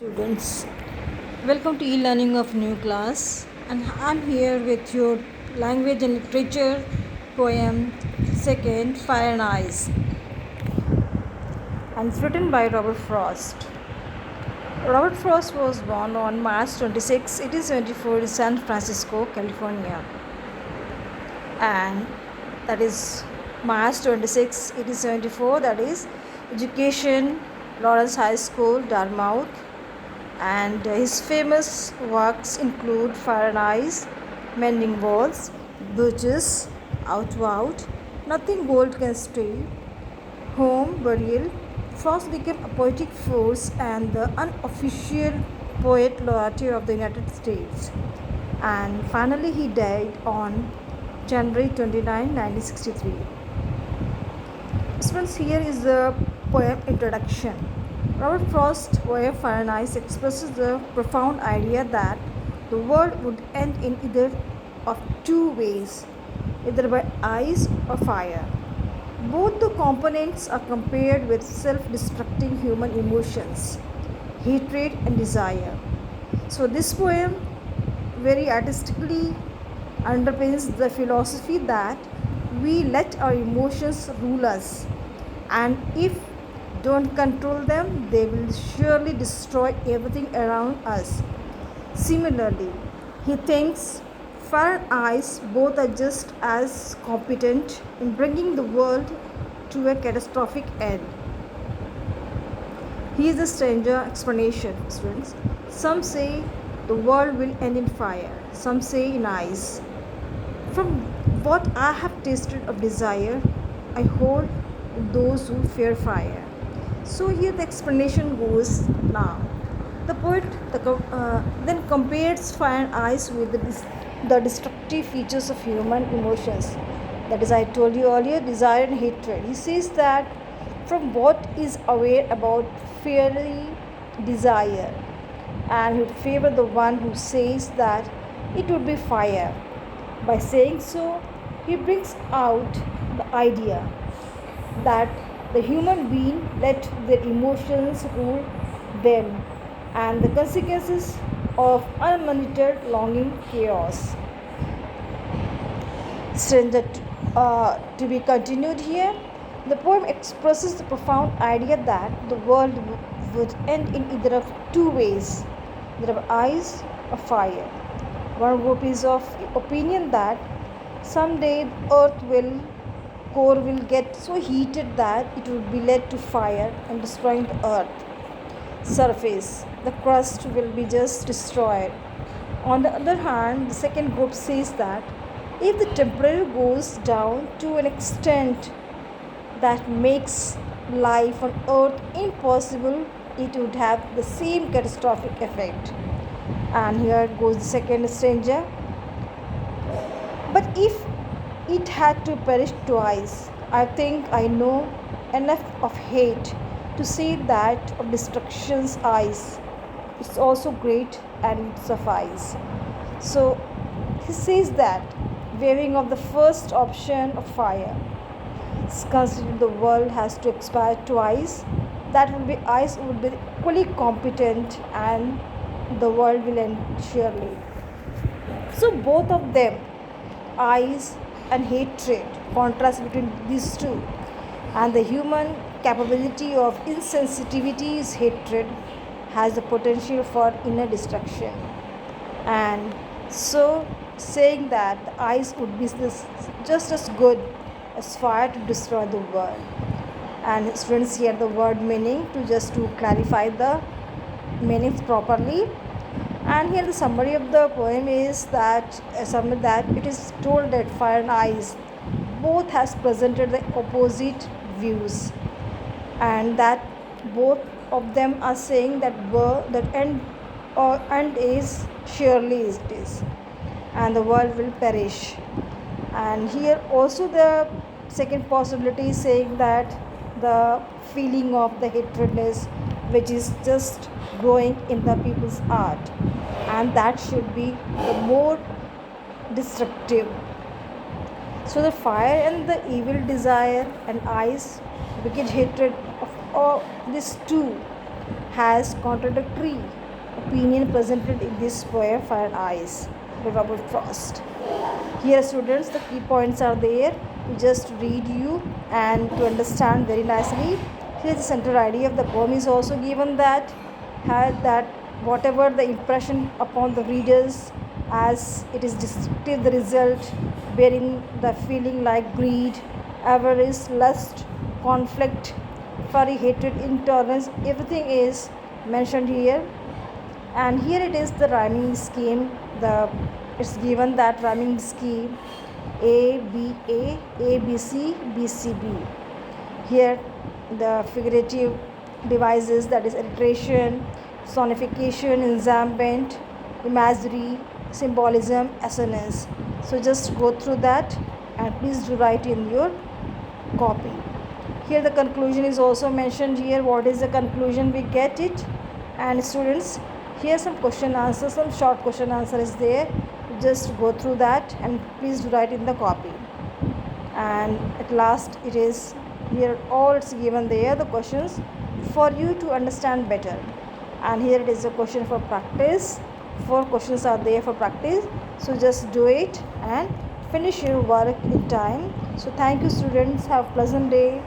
Students, welcome to e-learning of new class, and I'm here with your language and literature poem second Fire and Ice, and it's written by Robert Frost. Robert Frost was born on March 26, 1874 in San Francisco, California, and that is March 26, 1874, that is education, Lawrence High School, Dartmouth, and his famous works include Fire and Ice, Mending Walls, Birches, Out Out, Nothing Gold Can Steal, Home, Burial. Frost became a poetic force and the unofficial poet laureate of the United States. And finally, he died on January 29, 1963. Students, here is the poem introduction. Robert Frost's poem Fire and Ice expresses the profound idea that the world would end in either of two ways, either by ice or fire. Both the components are compared with self-destructing human emotions, hatred and desire. So this poem very artistically underpins the philosophy that we let our emotions rule us, and if don't control them, they will surely destroy everything around us. Similarly, he thinks Fire and Ice both are just as competent in bringing the world to a catastrophic end. Here is a stranger explanation, students. Some say the world will end in fire, some say in ice. From what I have tasted of desire, I hold those who fear fire. So here the explanation goes now. The poet then compares fire and ice with the destructive features of human emotions. That is, I told you earlier, desire and hatred. He says that from what is aware about fiery desire, and he would favor the one who says that it would be fire. By saying so, he brings out the idea that the human being let their emotions rule them, and the consequences of unmonitored longing chaos. Stranger to be continued here. The poem expresses the profound idea that the world would end in either of two ways, either of ice or fire. One group is of opinion that someday core will get so heated that it will be led to fire and destroying the earth surface. The crust will be just destroyed. On the other hand, the second group says that if the temperature goes down to an extent that makes life on earth impossible, it would have the same catastrophic effect. And here goes the second stranger. But if it had to perish twice, I think I know enough of hate to say that of destruction's eyes, it's also great and it suffice. So he says that waiving of the first option of fire, considering the world has to expire twice, that would be ice would be equally competent and the world will end surely. So both of them, ice and hatred, contrast between these two, and the human capability of insensitivity is hatred has the potential for inner destruction. And so saying that the ice would be just as good as fire to destroy the world. And students, here the word meaning to clarify the meanings properly. And here the summary of the poem is that it is told that fire and ice both has presented the opposite views, and that both of them are saying that end is surely it is, and the world will perish. And here also the second possibility is saying that the feeling of the hatredness which is just growing in the people's heart, and that should be the more destructive. So the fire and the evil desire and ice, wicked hatred of all these two has contradictory opinion presented in this poem Fire and Ice by Robert Frost. Here students, the key points are there to just read you and to understand very nicely. Here the central idea of the poem is also given, that whatever the impression upon the readers, as it is distinctive the result bearing the feeling like greed, avarice, lust, conflict, fury, hatred, intolerance, everything is mentioned here. And here it is the rhyming scheme. It's given that rhyming scheme A B A A B C B C B. Here the figurative devices, that is alliteration, sonification, enjambment, imagery, symbolism, assonance. So just go through that and please do write in your copy. Here the conclusion is also mentioned here. What is the conclusion? We get it. And students, here some question answer, some short question answer is there. Just go through that and please do write in the copy. And at last it is here, all it's given there, the questions for you to understand better. And here it is a question for practice. 4 questions are there for practice. So just do it and finish your work in time. So thank you students. Have a pleasant day.